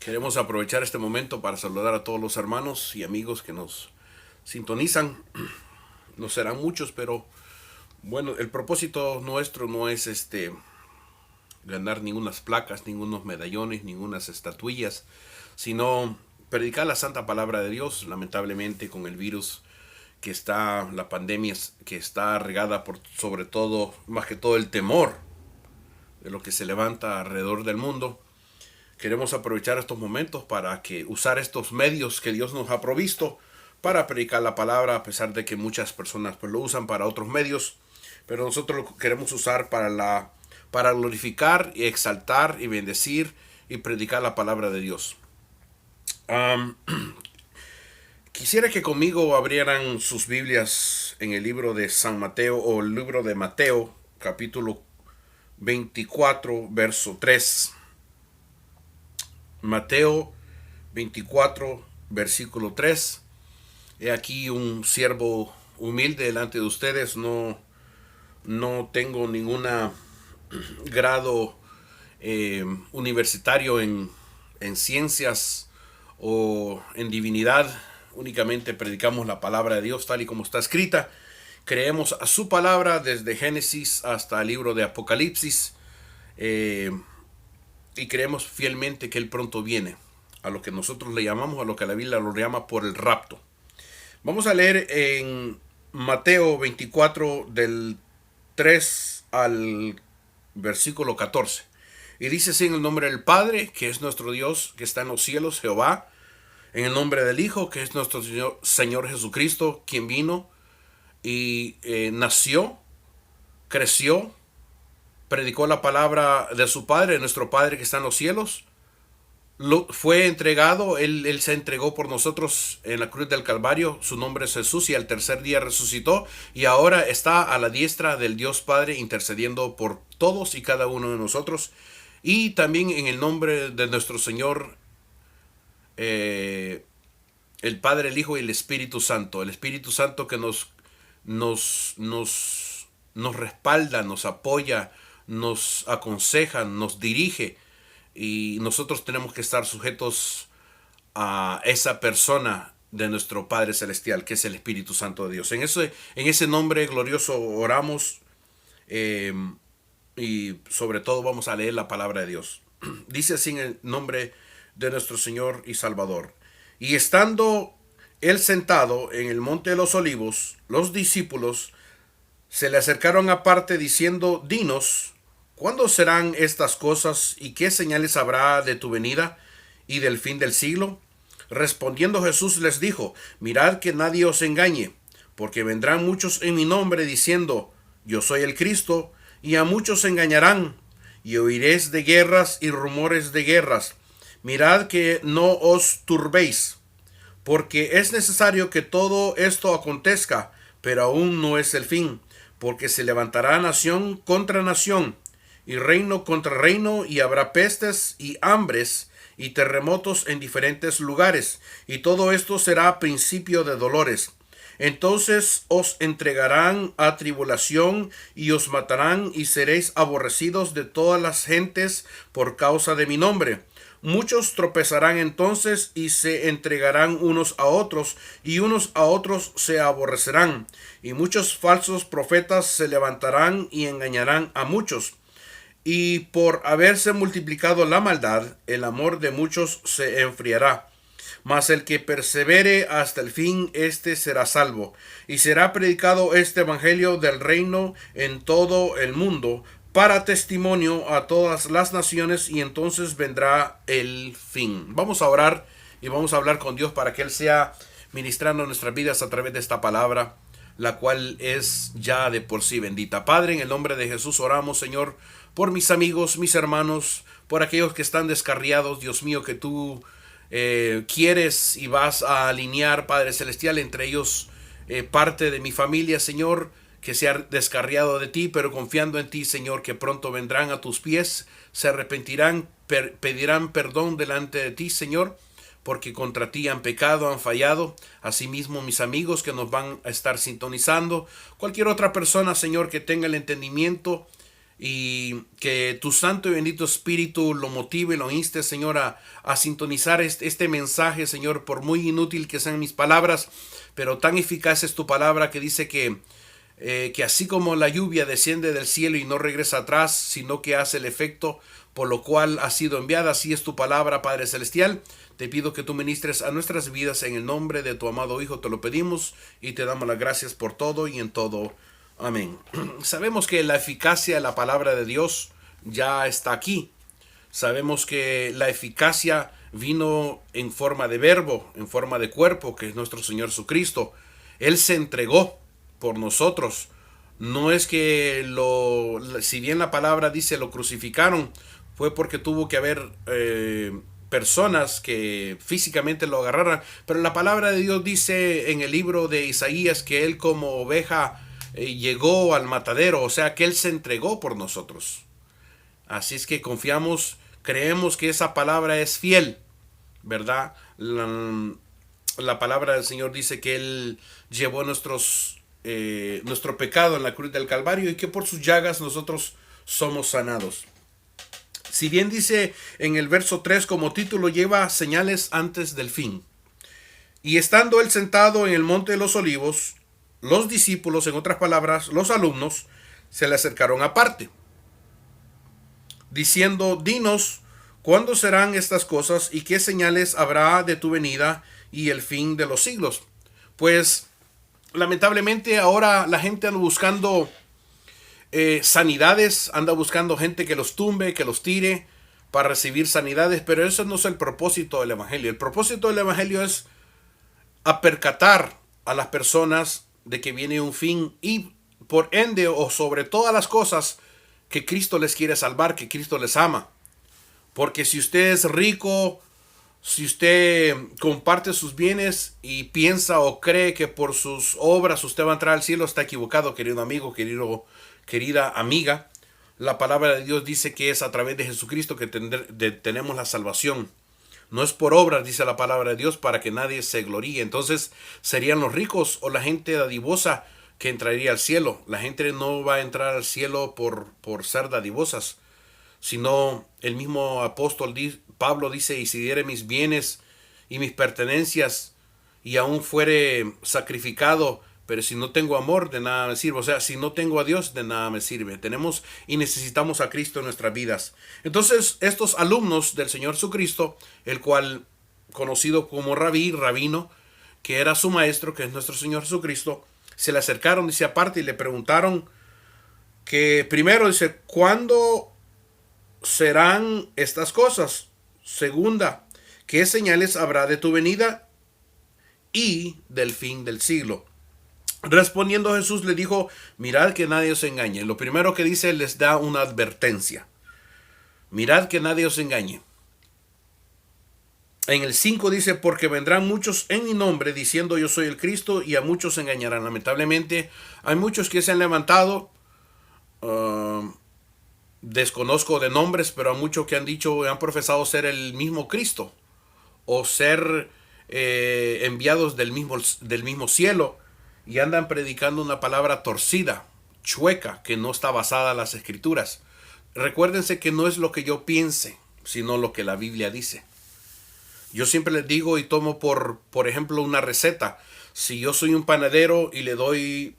Queremos aprovechar este momento para saludar a todos los hermanos y amigos que nos sintonizan. No serán muchos, pero bueno, el propósito nuestro no es ganar ningunas placas, ningunos medallones, ningunas estatuillas, sino predicar la santa palabra de Dios. Lamentablemente, con el virus que está, la pandemia que está regada por sobre todo, más que todo, el temor de lo que se levanta alrededor del mundo. Queremos aprovechar estos momentos para que usar estos medios que Dios nos ha provisto para predicar la palabra, a pesar de que muchas personas pues lo usan para otros medios, pero nosotros lo queremos usar para glorificar y exaltar y bendecir y predicar la palabra de Dios. Um, Quisiera que conmigo abrieran sus Biblias en el libro de San Mateo o el libro de Mateo, capítulo 24, verso 3. Mateo 24, versículo 3. He aquí un siervo humilde delante de ustedes. No tengo ningún grado universitario en ciencias o en divinidad. Únicamente predicamos la palabra de Dios tal y como está escrita. Creemos a su palabra desde Génesis hasta el libro de Apocalipsis. Y creemos fielmente que Él pronto viene, a lo que nosotros le llamamos, a lo que la Biblia lo llama por el rapto. Vamos a leer en Mateo 24 del 3 al versículo 14. Y dice así: en el nombre del Padre, que es nuestro Dios, que está en los cielos, Jehová; en el nombre del Hijo, que es nuestro Señor Jesucristo, quien vino y nació, creció, predicó la palabra de su Padre, nuestro Padre que está en los cielos. Fue entregado, él se entregó por nosotros en la cruz del Calvario. Su nombre es Jesús, y al tercer día resucitó, y ahora está a la diestra del Dios Padre intercediendo por todos y cada uno de nosotros. Y también en el nombre de nuestro Señor, el Padre, el Hijo y el Espíritu Santo. El Espíritu Santo que nos respalda, nos apoya, nos aconseja, nos dirige, y nosotros tenemos que estar sujetos a esa persona de nuestro Padre Celestial, que es el Espíritu Santo de Dios. En ese nombre glorioso oramos, eh, y sobre todo vamos a leer la palabra de Dios. Dice así en el nombre de nuestro Señor y Salvador: y estando él sentado en el monte de los olivos, los discípulos se le acercaron aparte diciendo: dinos, ¿cuándo serán estas cosas, y qué señales habrá de tu venida y del fin del siglo? Respondiendo Jesús les dijo: mirad que nadie os engañe, porque vendrán muchos en mi nombre diciendo: yo soy el Cristo, y a muchos engañarán, y oiréis de guerras y rumores de guerras. Mirad que no os turbéis, porque es necesario que todo esto acontezca, pero aún no es el fin, porque se levantará nación contra nación, y reino contra reino, y habrá pestes y hambres y terremotos en diferentes lugares, y todo esto será principio de dolores. Entonces os entregarán a tribulación, y os matarán, y seréis aborrecidos de todas las gentes por causa de mi nombre. Muchos tropezarán entonces y se entregarán unos a otros, y unos a otros se aborrecerán, y muchos falsos profetas se levantarán y engañarán a muchos. Y por haberse multiplicado la maldad, el amor de muchos se enfriará. Mas el que persevere hasta el fin, éste será salvo. Y será predicado este evangelio del reino en todo el mundo, para testimonio a todas las naciones, y entonces vendrá el fin. Vamos a orar y vamos a hablar con Dios para que Él sea ministrando nuestras vidas a través de esta palabra, la cual es ya de por sí bendita. Padre, en el nombre de Jesús oramos, Señor, por mis amigos, mis hermanos, por aquellos que están descarriados, Dios mío, que tú quieres y vas a alinear, Padre Celestial, entre ellos parte de mi familia, Señor, que se ha descarriado de ti, pero confiando en ti, Señor, que pronto vendrán a tus pies, se arrepentirán, pedirán perdón delante de ti, Señor, porque contra ti han pecado, han fallado. Asimismo, mis amigos que nos van a estar sintonizando, cualquier otra persona, Señor, que tenga el entendimiento y que tu santo y bendito Espíritu lo motive, lo inste, Señor, a sintonizar este mensaje, Señor, por muy inútil que sean mis palabras, pero tan eficaz es tu palabra que dice que así como la lluvia desciende del cielo y no regresa atrás, sino que hace el efecto por lo cual ha sido enviada, así es tu palabra, Padre Celestial. Te pido que tú ministres a nuestras vidas en el nombre de tu amado Hijo, te lo pedimos y te damos las gracias por todo y en todo. Amén. Sabemos que la eficacia de la palabra de Dios ya está aquí. Sabemos que la eficacia vino en forma de verbo, en forma de cuerpo, que es nuestro Señor Jesucristo. Él se entregó por nosotros. No es que si bien la palabra dice lo crucificaron, fue porque tuvo que haber personas que físicamente lo agarraran. Pero la palabra de Dios dice en el libro de Isaías que Él como oveja llegó al matadero, o sea que Él se entregó por nosotros. Así es que confiamos, creemos que esa palabra es fiel, ¿verdad? La palabra del Señor dice que Él llevó nuestro pecado en la cruz del Calvario y que por sus llagas nosotros somos sanados. Si bien dice en el verso 3 como título lleva señales antes del fin. Y estando él sentado en el monte de los olivos, los discípulos, en otras palabras, los alumnos, se le acercaron aparte, diciendo, dinos, ¿cuándo serán estas cosas y qué señales habrá de tu venida y el fin de los siglos? Pues lamentablemente ahora la gente anda buscando sanidades, anda buscando gente que los tumbe, que los tire para recibir sanidades, pero eso no es el propósito del Evangelio. El propósito del Evangelio es apercatar a las personas de que viene un fin y por ende o sobre todas las cosas que Cristo les quiere salvar, que Cristo les ama. Porque si usted es rico, si usted comparte sus bienes y piensa o cree que por sus obras usted va a entrar al cielo, está equivocado, querido amigo, querida amiga. La palabra de Dios dice que es a través de Jesucristo que tenemos la salvación. No es por obras, dice la palabra de Dios, para que nadie se gloríe. Entonces serían los ricos o la gente dadivosa que entraría al cielo. La gente no va a entrar al cielo por ser dadivosas, sino el mismo apóstol Pablo dice, y si diere mis bienes y mis pertenencias y aún fuere sacrificado, pero si no tengo amor, de nada me sirve. O sea, si no tengo a Dios, de nada me sirve. Tenemos y necesitamos a Cristo en nuestras vidas. Entonces, estos alumnos del Señor Jesucristo, el cual conocido como rabino, que era su maestro, que es nuestro Señor Jesucristo, se le acercaron, dice aparte, y le preguntaron que primero, dice, ¿cuándo serán estas cosas? Segunda, ¿qué señales habrá de tu venida y del fin del siglo? Respondiendo Jesús le dijo, mirad que nadie os engañe. Lo primero que dice, les da una advertencia. Mirad que nadie os engañe. En el 5 dice, porque vendrán muchos en mi nombre diciendo yo soy el Cristo y a muchos engañarán. Lamentablemente hay muchos que se han levantado, desconozco de nombres, pero hay muchos que han dicho, han profesado ser el mismo Cristo o ser enviados del mismo cielo, y andan predicando una palabra torcida, chueca, que no está basada en las escrituras. Recuérdense que no es lo que yo piense, sino lo que la Biblia dice. Yo siempre les digo y tomo por ejemplo una receta. Si yo soy un panadero y le doy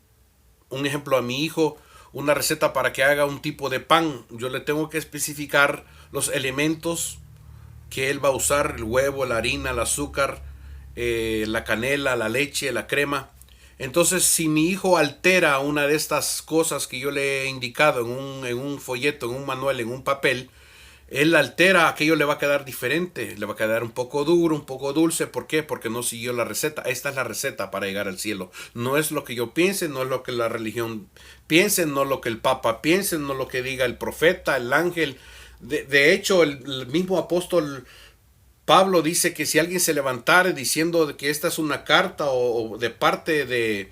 un ejemplo a mi hijo, una receta para que haga un tipo de pan, yo le tengo que especificar los elementos que él va a usar, el huevo, la harina, el azúcar, la canela, la leche, la crema. Entonces, si mi hijo altera una de estas cosas que yo le he indicado en un folleto, en un manual, en un papel, él altera, aquello le va a quedar diferente, le va a quedar un poco duro, un poco dulce. ¿Por qué? Porque no siguió la receta. Esta es la receta para llegar al cielo. No es lo que yo piense, no es lo que la religión piense, no es lo que el Papa piense, no es lo que diga el profeta, el ángel. De hecho, el mismo apóstol Pablo dice que si alguien se levantara diciendo que esta es una carta o de parte de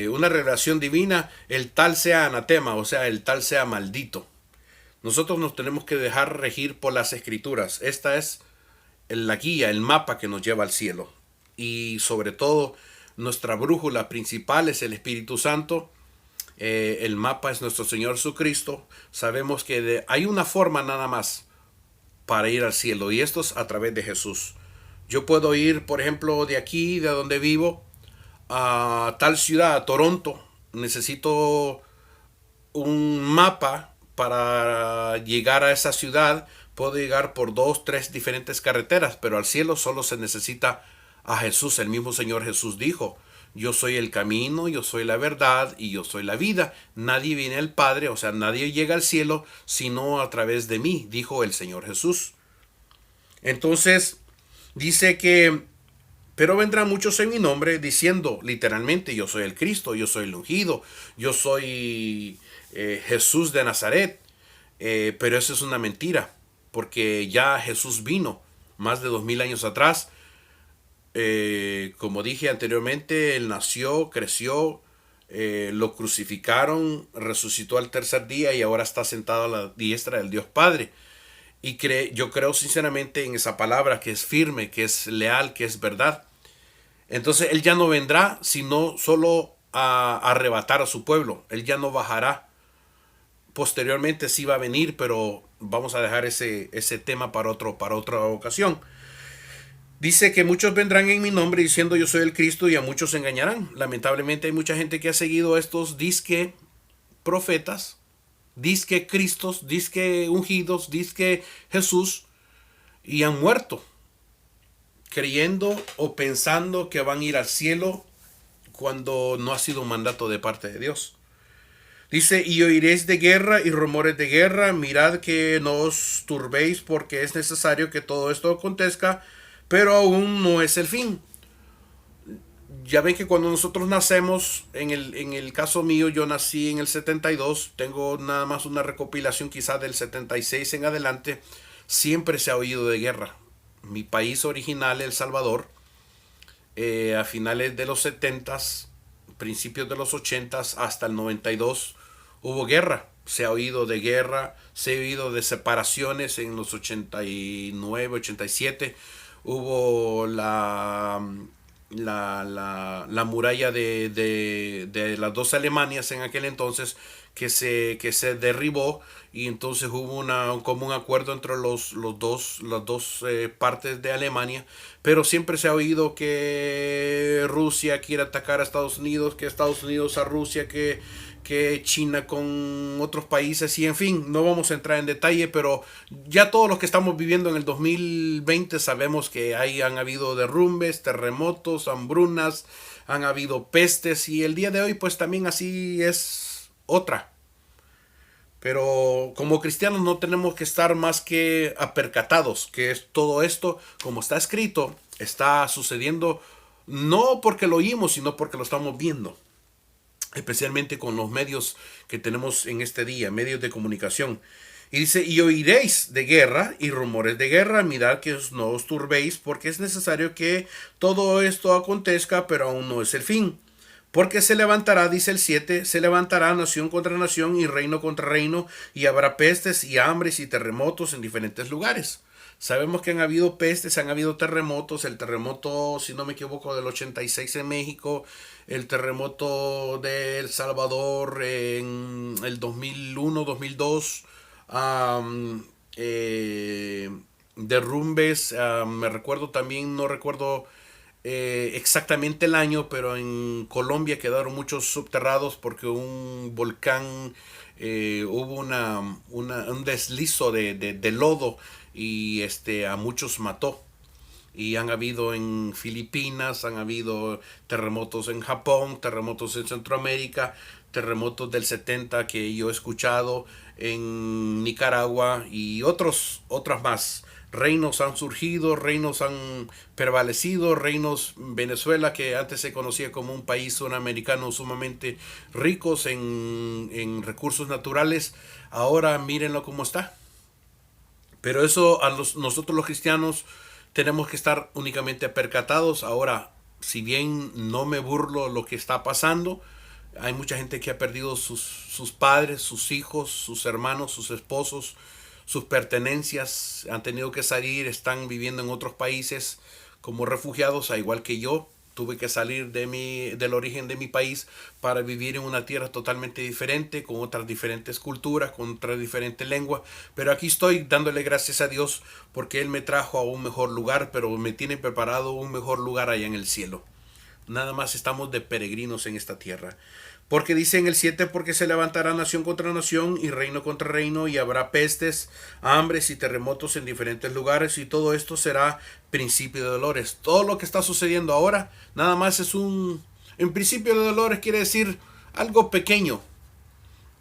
una revelación divina, el tal sea anatema, o sea, el tal sea maldito. Nosotros nos tenemos que dejar regir por las escrituras. Esta es la guía, el mapa que nos lleva al cielo. Y sobre todo, nuestra brújula principal es el Espíritu Santo, El mapa es nuestro Señor Jesucristo. Sabemos que hay una forma nada más para ir al cielo, y esto es a través de Jesús. Yo puedo ir, por ejemplo, de aquí, de donde vivo, a tal ciudad, a Toronto. Necesito un mapa para llegar a esa ciudad. Puedo llegar por dos, tres diferentes carreteras, pero al cielo solo se necesita a Jesús. El mismo Señor Jesús dijo: yo soy el camino, yo soy la verdad y yo soy la vida. Nadie viene al Padre, o sea, nadie llega al cielo sino a través de mí, dijo el Señor Jesús. Entonces, dice que, pero vendrán muchos en mi nombre diciendo literalmente: yo soy el Cristo, yo soy el ungido, yo soy Jesús de Nazaret. Pero eso es una mentira, porque ya Jesús vino más de 2000 años atrás. Como dije anteriormente, él nació, creció, lo crucificaron, resucitó al tercer día y ahora está sentado a la diestra del Dios Padre. Y yo creo sinceramente en esa palabra, que es firme, que es leal, que es verdad. Entonces él ya no vendrá sino solo a arrebatar a su pueblo. Él ya no bajará. Posteriormente sí va a venir, pero vamos a dejar ese tema para otra ocasión. Dice que muchos vendrán en mi nombre diciendo: yo soy el Cristo, y a muchos se engañarán. Lamentablemente hay mucha gente que ha seguido a estos disque profetas, disque Cristos, disque ungidos, disque Jesús, y han muerto creyendo o pensando que van a ir al cielo cuando no ha sido un mandato de parte de Dios. Dice: y oiréis de guerra y rumores de guerra, mirad que no os turbéis, porque es necesario que todo esto acontezca, pero aún no es el fin. Ya ven que cuando nosotros nacemos, en el caso mío, yo nací en el 72, tengo nada más una recopilación quizás del 76 en adelante, siempre se ha oído de guerra. Mi país original, El Salvador, a finales de los 70s, principios de los 80s hasta el 92, hubo guerra. Se ha oído de guerra, se ha oído de separaciones en los 89, 87. Hubo la muralla de las dos Alemanias en aquel entonces, que se derribó, y entonces hubo un común acuerdo entre las dos partes de Alemania. Pero siempre se ha oído que Rusia quiere atacar a Estados Unidos, que Estados Unidos a Rusia, que China con otros países, y en fin, no vamos a entrar en detalle, pero ya todos los que estamos viviendo en el 2020 sabemos que han habido derrumbes, terremotos, hambrunas, han habido pestes, y el día de hoy pues también así es otra. Pero como cristianos no tenemos que estar más que apercatados que es todo esto, como está escrito, está sucediendo no porque lo oímos, sino porque lo estamos viendo, especialmente con los medios que tenemos en este día, medios de comunicación. Y dice: y oiréis de guerra y rumores de guerra, mirad que no os turbéis, porque es necesario que todo esto acontezca, pero aún no es el fin. Porque se levantará, dice el 7, se levantará nación contra nación y reino contra reino, y habrá pestes y hambres y terremotos en diferentes lugares. Sabemos que han habido pestes, han habido terremotos. El terremoto, si no me equivoco, del 86 en México, el terremoto de El Salvador en el 2001, 2002, derrumbes, me recuerdo también, no recuerdo exactamente el año, pero en Colombia quedaron muchos subterrados porque un volcán, hubo un deslizo de lodo, y a muchos mató. Y han habido en Filipinas, han habido terremotos en Japón, terremotos en Centroamérica, terremotos del 70 que yo he escuchado en Nicaragua, y otras más. Reinos han surgido, reinos han prevalecido, reinos. Venezuela, que antes se conocía como un país sudamericano sumamente ricos en recursos naturales, ahora mírenlo cómo está. Pero eso nosotros los cristianos tenemos que estar únicamente percatados. Ahora, si bien no me burlo lo que está pasando, hay mucha gente que ha perdido sus padres, sus hijos, sus hermanos, sus esposos, sus pertenencias, han tenido que salir, están viviendo en otros países como refugiados, a igual que yo. Tuve que salir del origen de mi país para vivir en una tierra totalmente diferente, con otras diferentes culturas, con otras diferentes lenguas. Pero aquí estoy dándole gracias a Dios porque Él me trajo a un mejor lugar, pero me tiene preparado un mejor lugar allá en el cielo. Nada más estamos de peregrinos en esta tierra. Porque dice en el 7, porque se levantará nación contra nación y reino contra reino, y habrá pestes, hambres y terremotos en diferentes lugares, y todo esto será principio de dolores. Todo lo que está sucediendo ahora nada más es en principio de dolores quiere decir algo pequeño,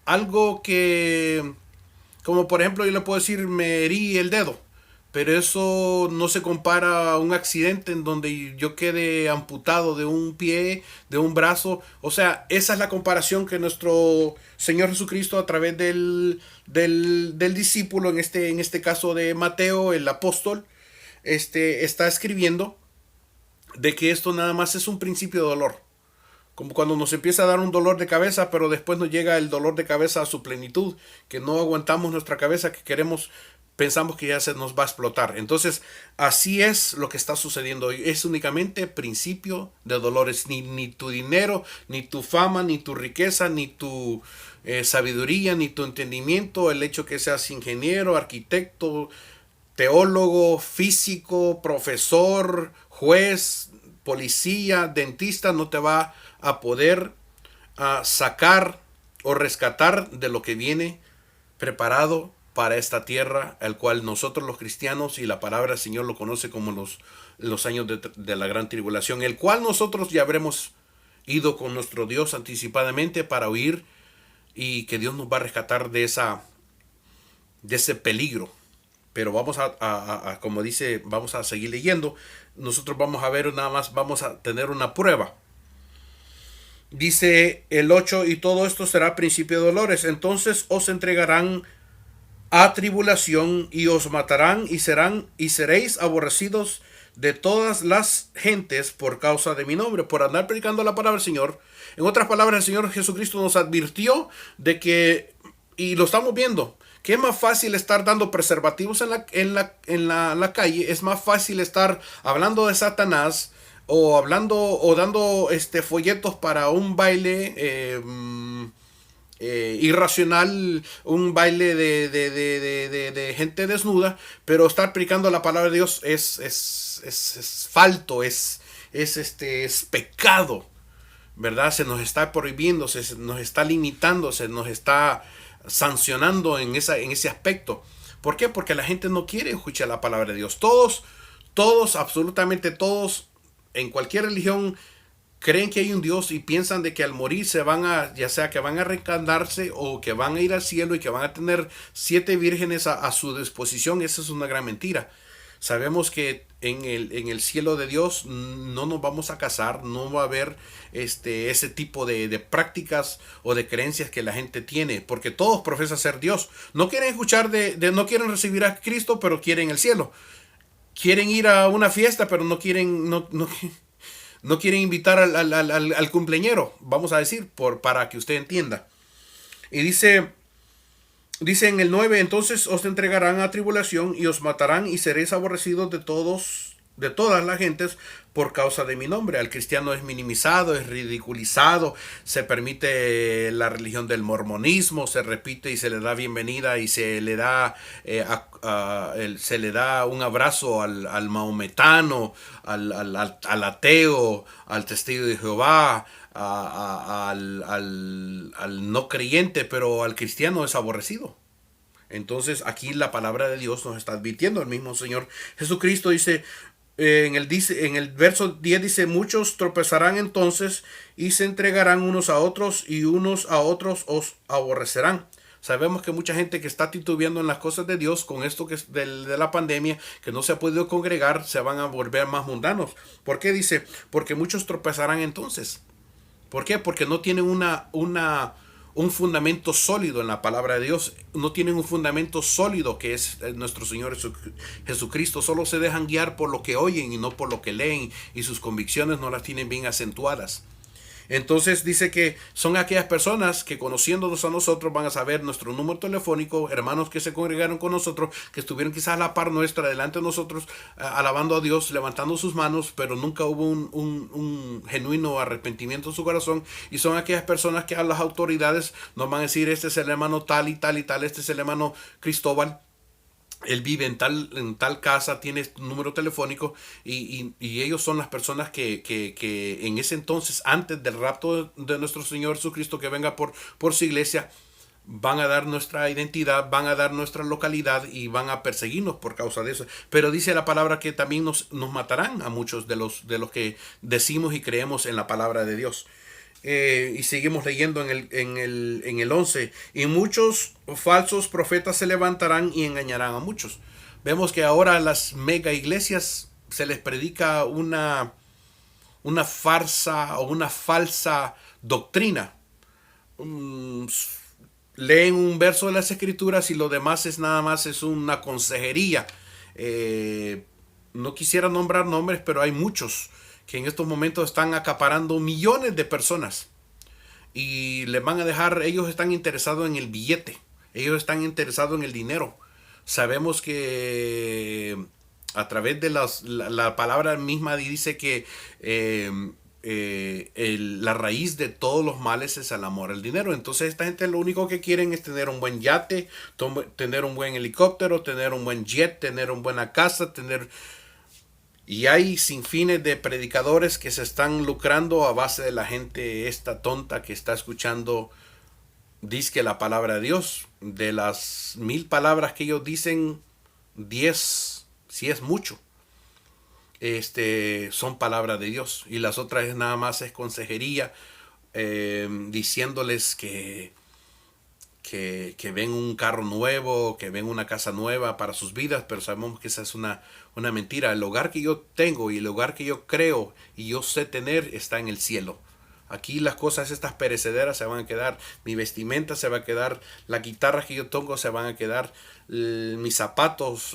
algo que, como por ejemplo yo le puedo decir me herí el dedo, pero eso no se compara a un accidente en donde yo quede amputado de un pie, de un brazo. O sea, esa es la comparación que nuestro Señor Jesucristo a través del discípulo, en este caso de Mateo, el apóstol, está escribiendo de que esto nada más es un principio de dolor. Como cuando nos empieza a dar un dolor de cabeza, pero después nos llega el dolor de cabeza a su plenitud, que no aguantamos nuestra cabeza, que pensamos que ya se nos va a explotar. Entonces, así es lo que está sucediendo hoy. Es únicamente principio de dolores. Ni tu dinero, ni tu fama, ni tu riqueza, ni tu sabiduría, ni tu entendimiento, el hecho que seas ingeniero, arquitecto, teólogo, físico, profesor, juez, policía, dentista, no te va a poder sacar o rescatar de lo que viene preparado para esta tierra, el cual nosotros los cristianos y la palabra del Señor lo conoce como los años de la gran tribulación, el cual nosotros ya habremos ido con nuestro Dios anticipadamente para huir y que Dios nos va a rescatar de ese peligro. Pero vamos como dice, vamos a seguir leyendo. Nosotros vamos a ver nada más, vamos a tener una prueba. Dice el 8, y todo esto será principio de dolores. Entonces os entregarán a tribulación y os matarán y seréis aborrecidos de todas las gentes por causa de mi nombre, por andar predicando la palabra del Señor. En otras palabras, el Señor Jesucristo nos advirtió de que, y lo estamos viendo, que es más fácil estar dando preservativos en la calle, es más fácil estar hablando de Satanás o hablando o dando folletos para un baile irracional, un baile de gente desnuda, pero estar predicando la palabra de Dios es falto, es pecado, ¿verdad? Se nos está prohibiendo, se nos está limitando, se nos está sancionando en ese aspecto. ¿Por qué? Porque la gente no quiere escuchar la palabra de Dios. Todos, absolutamente todos, en cualquier religión, creen que hay un Dios y piensan de que al morir ya sea que van a reencarnarse o que van a ir al cielo y que van a tener 7 vírgenes a su disposición. Esa es una gran mentira. Sabemos que en el cielo de Dios no nos vamos a casar, no va a haber ese tipo de prácticas o de creencias que la gente tiene, porque todos profesan ser Dios. No quieren escuchar no quieren recibir a Cristo, pero quieren el cielo. Quieren ir a una fiesta, pero no quieren invitar al cumpleañero, vamos a decir, para que usted entienda. Y dice en el 9, entonces os entregarán a tribulación y os matarán y seréis aborrecidos de todas las gentes por causa de mi nombre. Al cristiano es minimizado, es ridiculizado, se permite la religión del mormonismo, se repite y se le da bienvenida y se le da un abrazo al maometano, al ateo, al testigo de Jehová, al no creyente, pero al cristiano es aborrecido. Entonces aquí la palabra de Dios nos está advirtiendo. El mismo Señor Jesucristo dice en el verso 10 dice, muchos tropezarán entonces y se entregarán unos a otros y unos a otros os aborrecerán. Sabemos que mucha gente que está titubeando en las cosas de Dios con esto que es de la pandemia, que no se ha podido congregar, se van a volver más mundanos. ¿Por qué dice? Porque muchos tropezarán entonces. ¿Por qué? Porque no tienen un fundamento sólido en la palabra de Dios, no tienen un fundamento sólido que es nuestro Señor Jesucristo, solo se dejan guiar por lo que oyen y no por lo que leen, y sus convicciones no las tienen bien acentuadas. Entonces dice que son aquellas personas que conociéndonos a nosotros van a saber nuestro número telefónico, hermanos que se congregaron con nosotros, que estuvieron quizás a la par nuestra, delante de nosotros, alabando a Dios, levantando sus manos, pero nunca hubo un genuino arrepentimiento en su corazón. Y son aquellas personas que a las autoridades nos van a decir, este es el hermano tal y tal y tal, este es el hermano Cristóbal, él vive en tal casa, tiene número telefónico, y ellos son las personas que en ese entonces, antes del rapto de nuestro Señor Jesucristo, que venga por su iglesia, van a dar nuestra identidad, van a dar nuestra localidad y van a perseguirnos por causa de eso. Pero dice la palabra que también nos matarán a muchos de los que decimos y creemos en la palabra de Dios. Y seguimos leyendo en el 11. Y muchos falsos profetas se levantarán y engañarán a muchos. Vemos que ahora a las mega iglesias se les predica una farsa o una falsa doctrina. Leen un verso de las escrituras y lo demás es nada más es una consejería. No quisiera nombrar nombres, pero hay muchos que en estos momentos están acaparando millones de personas y les van a dejar, ellos están interesados en el billete, ellos están interesados en el dinero. Sabemos que a través de la palabra misma dice que la raíz de todos los males es el amor al dinero. Entonces esta gente lo único que quieren es tener un buen yate, tener un buen helicóptero, tener un buen jet, tener una buena casa, y hay sin fines de predicadores que se están lucrando a base de la gente esta tonta que está escuchando, dice la palabra de Dios. De las 1000 palabras que ellos dicen, 10, si es mucho, son palabras de Dios. Y las otras nada más es consejería, diciéndoles que ven un carro nuevo, que ven una casa nueva para sus vidas, pero sabemos que esa es una mentira. El hogar que yo tengo y el hogar que yo creo y yo sé tener está en el cielo. Aquí las cosas estas perecederas se van a quedar, mi vestimenta se va a quedar, la guitarra que yo tengo se van a quedar, mis zapatos,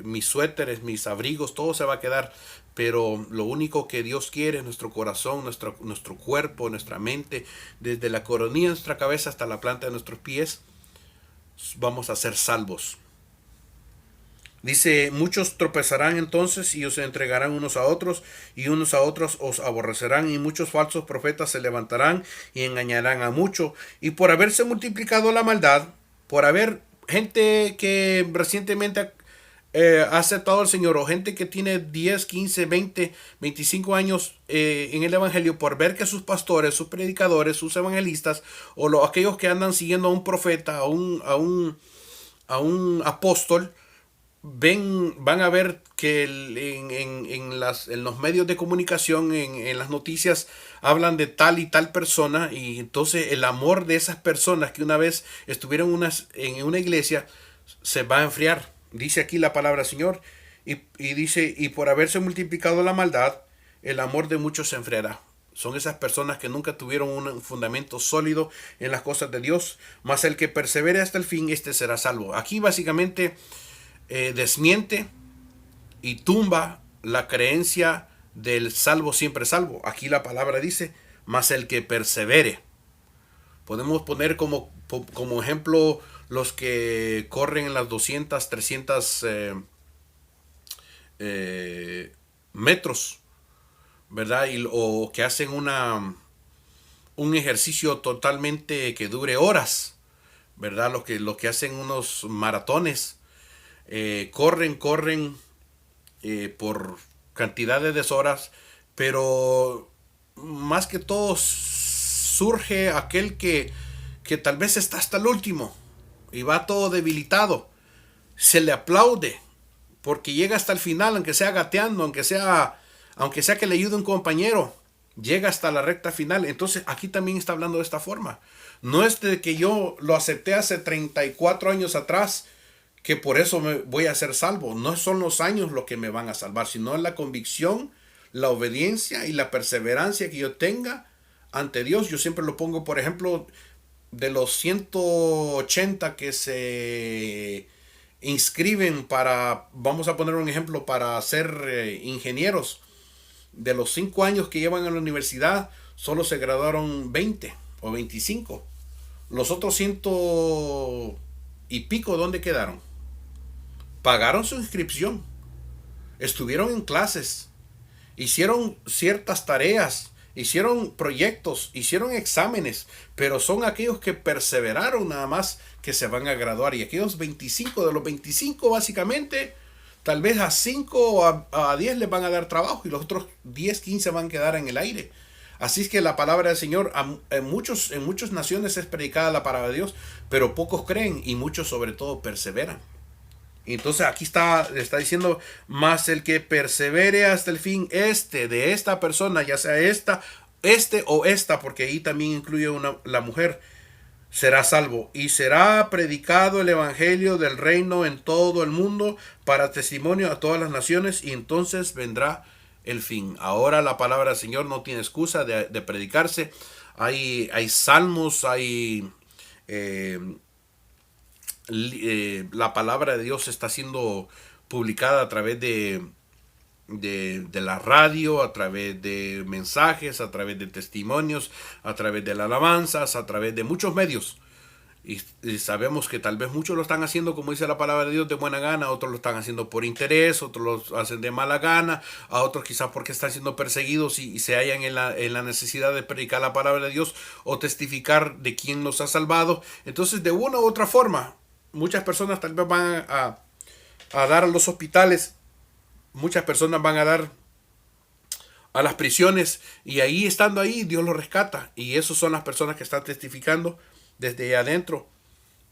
mis suéteres, mis abrigos, todo se va a quedar. Pero lo único que Dios quiere es nuestro corazón, nuestro cuerpo, nuestra mente, desde la coronilla de nuestra cabeza hasta la planta de nuestros pies, vamos a ser salvos. Dice, muchos tropezarán entonces y os entregarán unos a otros, y unos a otros os aborrecerán, y muchos falsos profetas se levantarán y engañarán a muchos. Y por haberse multiplicado la maldad, por haber gente que recientemente ha aceptado al Señor, o gente que tiene 10, 15, 20, 25 años en el Evangelio, por ver que sus pastores, sus predicadores, sus evangelistas, o aquellos que andan siguiendo a un profeta, a un apóstol, van a ver que en los medios de comunicación, en las noticias, hablan de tal y tal persona, y entonces el amor de esas personas que una vez estuvieron en una iglesia se va a enfriar. Dice aquí la palabra Señor, y dice, y por haberse multiplicado la maldad, el amor de muchos se enfriará. Son esas personas que nunca tuvieron un fundamento sólido en las cosas de Dios, mas el que persevere hasta el fin, este será salvo. Aquí básicamente desmiente y tumba la creencia del salvo siempre salvo. Aquí la palabra dice, mas el que persevere. Podemos poner como ejemplo los que corren en las 200, 300 metros, ¿verdad? O que hacen un ejercicio totalmente que dure horas, ¿verdad? Los que hacen unos maratones, corren por cantidades de horas, pero más que todo surge aquel que tal vez está hasta el último y va todo debilitado. Se le aplaude porque llega hasta el final, aunque sea gateando, aunque sea que le ayude un compañero, llega hasta la recta final. Entonces aquí también está hablando de esta forma. No es de que yo lo acepté hace 34 años atrás, que por eso me voy a ser salvo. No son los años lo que me van a salvar, sino la convicción, la obediencia y la perseverancia que yo tenga ante Dios. Yo siempre lo pongo, por ejemplo, de los 180 que se inscriben vamos a poner un ejemplo, para ser ingenieros. de los 5 años que llevan en la universidad, solo se graduaron 20 o 25. Los otros ciento y pico, ¿dónde quedaron? Pagaron su inscripción, estuvieron en clases, hicieron ciertas tareas, hicieron proyectos, hicieron exámenes, pero son aquellos que perseveraron nada más que se van a graduar. Y aquellos 25, de los 25 básicamente, tal vez a 5 o a 10 les van a dar trabajo y los otros 10, 15 van a quedar en el aire. Así es que la palabra del Señor en muchas naciones es predicada la palabra de Dios, pero pocos creen y muchos sobre todo perseveran. Entonces aquí está diciendo, más el que persevere hasta el fin, de esta persona, ya sea este o esta, porque ahí también incluye la mujer, será salvo. Y será predicado el evangelio del reino en todo el mundo para testimonio a todas las naciones, y entonces vendrá el fin. Ahora la palabra del Señor no tiene excusa de predicarse. Hay salmos, hay... la palabra de Dios está siendo publicada a través de la radio, a través de mensajes, a través de testimonios, a través de las alabanzas, a través de muchos medios. Y sabemos que tal vez muchos lo están haciendo, como dice la palabra de Dios, de buena gana, otros lo están haciendo por interés, otros lo hacen de mala gana, a otros quizás porque están siendo perseguidos y se hallan en la necesidad de predicar la palabra de Dios o testificar de quién nos ha salvado. Entonces, de una u otra forma, muchas personas tal vez van a dar a los hospitales, muchas personas van a dar a las prisiones, y ahí, estando ahí, Dios los rescata. Y esos son las personas que están testificando desde adentro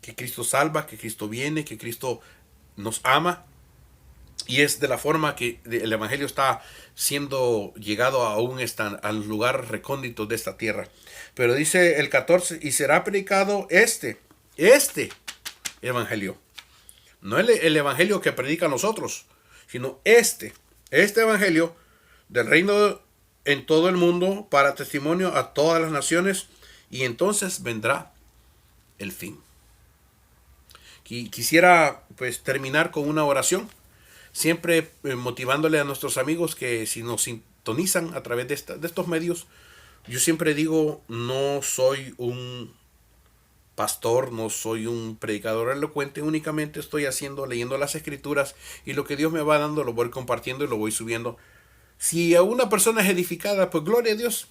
que Cristo salva, que Cristo viene, que Cristo nos ama. Y es de la forma que el evangelio está siendo llegado aún al lugar recóndito de esta tierra. Pero dice el 14, y será predicado este evangelio. No el evangelio que predican nosotros, sino este evangelio del reino en todo el mundo para testimonio a todas las naciones, y entonces vendrá el fin. Quisiera pues terminar con una oración, siempre motivándole a nuestros amigos que si nos sintonizan a través de estos medios, yo siempre digo, no soy un pastor, no soy un predicador elocuente, únicamente estoy leyendo las escrituras, y lo que Dios me va dando lo voy compartiendo y lo voy subiendo. Si a una persona es edificada, pues gloria a Dios.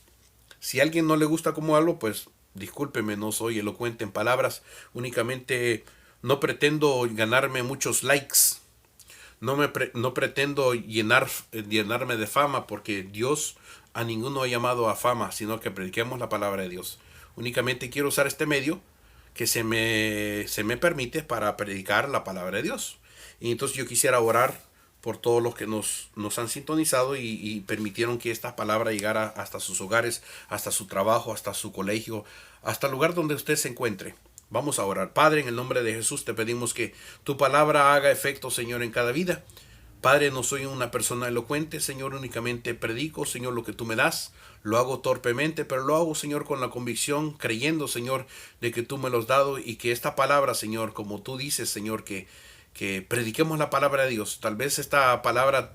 Si a alguien no le gusta cómo hablo, pues discúlpeme, no soy elocuente en palabras, únicamente no pretendo ganarme muchos likes, no pretendo llenarme de fama, porque Dios a ninguno ha llamado a fama, sino que prediquemos la palabra de Dios. Únicamente quiero usar este medio que se me permite para predicar la palabra de Dios. Y entonces yo quisiera orar por todos los que nos han sintonizado y permitieron que esta palabra llegara hasta sus hogares, hasta su trabajo, hasta su colegio, hasta el lugar donde usted se encuentre. Vamos a orar. Padre, en el nombre de Jesús te pedimos que tu palabra haga efecto, Señor, en cada vida. Padre, no soy una persona elocuente, Señor, únicamente predico, Señor, lo que tú me das. Lo hago torpemente, pero lo hago, Señor, con la convicción, creyendo, Señor, de que tú me lo has dado, y que esta palabra, Señor, como tú dices, Señor, que prediquemos la palabra de Dios. Tal vez esta palabra,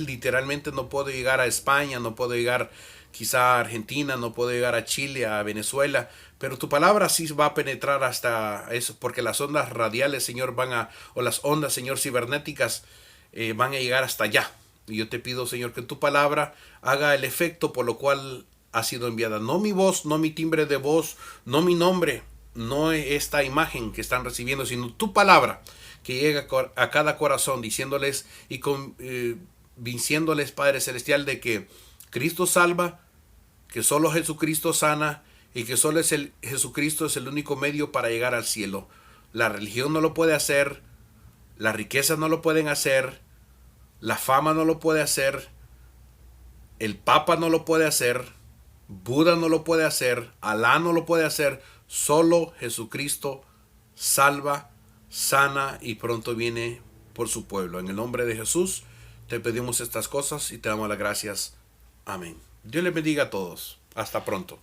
literalmente no puedo llegar a España, no puedo llegar quizá a Argentina, no puedo llegar a Chile, a Venezuela, pero tu palabra sí va a penetrar hasta eso, porque las ondas radiales, Señor, o las ondas, Señor, cibernéticas, van a llegar hasta allá. Y yo te pido, Señor, que tu palabra haga el efecto por lo cual ha sido enviada. No mi voz, no mi timbre de voz, no mi nombre, no esta imagen que están recibiendo, sino tu palabra que llega a cada corazón, diciéndoles y convenciéndoles, Padre Celestial, de que Cristo salva, que solo Jesucristo sana, y que solo Jesucristo es el único medio para llegar al cielo. La religión no lo puede hacer, las riquezas no lo pueden hacer, la fama no lo puede hacer, el Papa no lo puede hacer, Buda no lo puede hacer, Alá no lo puede hacer. Solo Jesucristo salva, sana y pronto viene por su pueblo. En el nombre de Jesús te pedimos estas cosas y te damos las gracias. Amén. Dios les bendiga a todos. Hasta pronto.